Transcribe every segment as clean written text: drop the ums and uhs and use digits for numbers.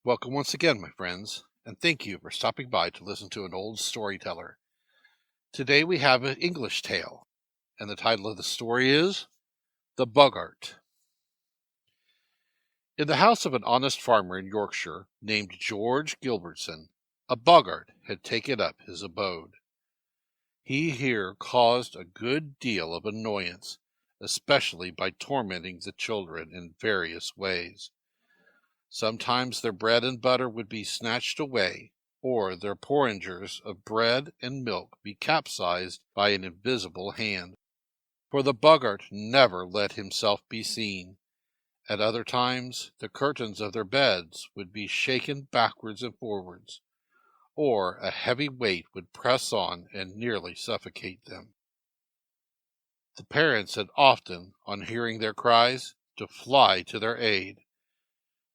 Welcome once again, my friends, and thank you for stopping by to listen to an old storyteller. Today we have an English tale, and the title of the story is The Boggart. In the house of an honest farmer in Yorkshire named George Gilbertson, a boggart had taken up his abode. He here caused a good deal of annoyance, especially by tormenting the children in various ways. Sometimes their bread and butter would be snatched away, or their porringers of bread and milk be capsized by an invisible hand. For the boggart never let himself be seen. At other times the curtains of their beds would be shaken backwards and forwards, or a heavy weight would press on and nearly suffocate them. The parents had often, on hearing their cries, to fly to their aid.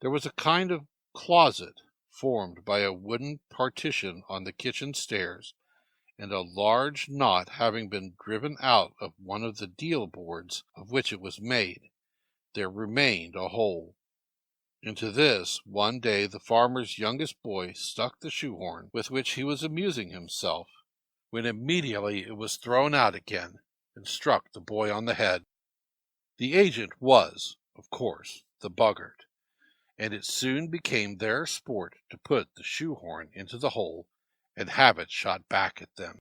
There was a kind of closet formed by a wooden partition on the kitchen stairs, and a large knot having been driven out of one of the deal boards of which it was made, there remained a hole. Into this one day the farmer's youngest boy stuck the shoehorn with which he was amusing himself, when immediately it was thrown out again and struck the boy on the head. The agent was, of course, the boggart, and it soon became their sport to put the shoehorn into the hole and have it shot back at them.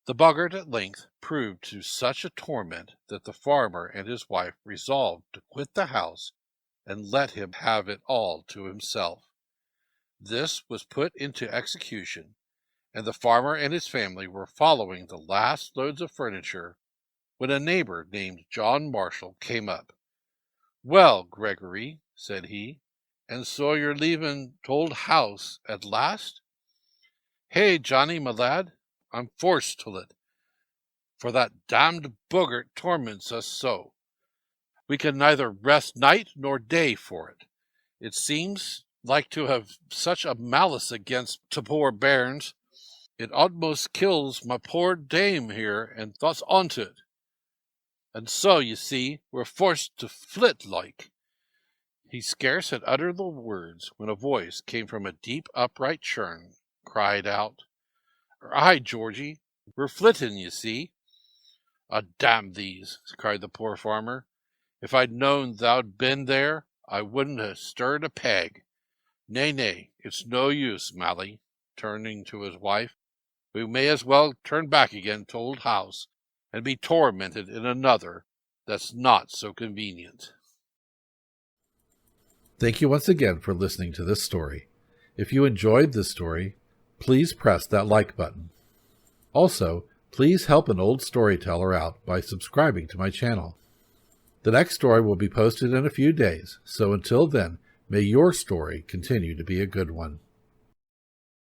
The boggart at length proved to such a torment that the farmer and his wife resolved to quit the house and let him have it all to himself. This was put into execution, and the farmer and his family were following the last loads of furniture when a neighbor named John Marshall came up. "Well, Gregory," said he, "and so you're leaving t'old house at last?" "Hey, Johnny, my lad, I'm forced to it, for that damned boggart torments us so. We can neither rest night nor day for it. It seems like to have such a malice against t' poor bairns. It almost kills my poor dame here and thoughts on't it. And so, you see, we're forced to flit like." He scarce had uttered the words when a voice came from a deep upright churn, cried out, "Aye, Georgie, we're flitting, you see." "Damn these," cried the poor farmer. "If I'd known thou'd been there, I wouldn't have stirred a peg. Nay, it's no use, Mally," turning to his wife. "We may as well turn back again to old house, and be tormented in another that's not so convenient." Thank you once again for listening to this story. If you enjoyed this story, please press that like button. Also, please help an old storyteller out by subscribing to my channel. The next story will be posted in a few days, so until then, may your story continue to be a good one.